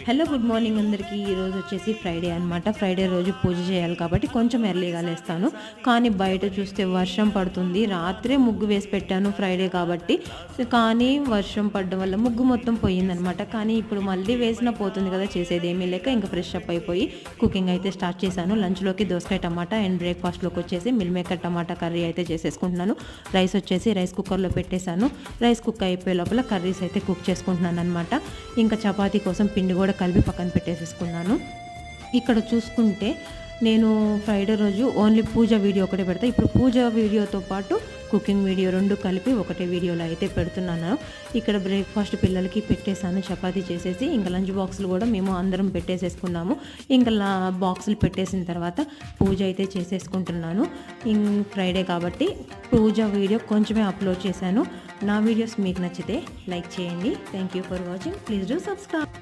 Hello good morning అందరికీ. ఈరోజు వచ్చేసి ఫ్రైడే అనమాట. ఫ్రైడే రోజు పూజ చేయాలి కాబట్టి కొంచెం ఎర్లీగా లేస్తాను. కానీ బయట చూస్తే వర్షం పడుతుంది. రాత్రే ముగ్గు వేసి పెట్టాను ఫ్రైడే కాబట్టి, కానీ వర్షం పడడం వల్ల ముగ్గు మొత్తం పోయిందనమాట. కానీ ఇప్పుడు మళ్ళీ వేసినా పోతుంది కదా, చేసేది ఏమీ లేక ఇంకా ఫ్రెష్ అప్ అయిపోయి కుకింగ్ అయితే స్టార్ట్ చేశాను. లంచ్లోకి దోసకాయ టమాటా అండ్ బ్రేక్ఫాస్ట్లోకి వచ్చేసి మిల్ మేకర్ టమాటా కర్రీ అయితే చేసేసుకుంటున్నాను. రైస్ వచ్చేసి రైస్ కుక్కర్లో పెట్టేశాను. రైస్ కుక్ అయిపోయే లోపల కర్రీస్ అయితే కుక్ చేసుకుంటున్నాను అనమాట. ఇంకా చపాతీ కోసం పిండి కూడా కలిపి పక్కన పెట్టేసేసుకున్నాను. ఇక్కడ చూసుకుంటే నేను ఫ్రైడే రోజు ఓన్లీ పూజ వీడియో ఒకటే పెడతా. ఇప్పుడు పూజ వీడియోతో పాటు కుకింగ్ వీడియో రెండు కలిపి ఒకటే వీడియోలో అయితే పెడుతున్నాను. ఇక్కడ బ్రేక్ఫాస్ట్ పిల్లలకి పెట్టేశాను చపాతీ చేసేసి. ఇంకా లంచ్ బాక్సులు కూడా మేము అందరం పెట్టేసేసుకున్నాము. ఇంకా బాక్సులు పెట్టేసిన తర్వాత పూజ అయితే చేసేసుకుంటున్నాను. ఫ్రైడే కాబట్టి పూజ వీడియో కొంచెమే అప్లోడ్ చేశాను. నా వీడియోస్ మీకు నచ్చితే లైక్ చేయండి. Thank you for watching. Please do subscribe.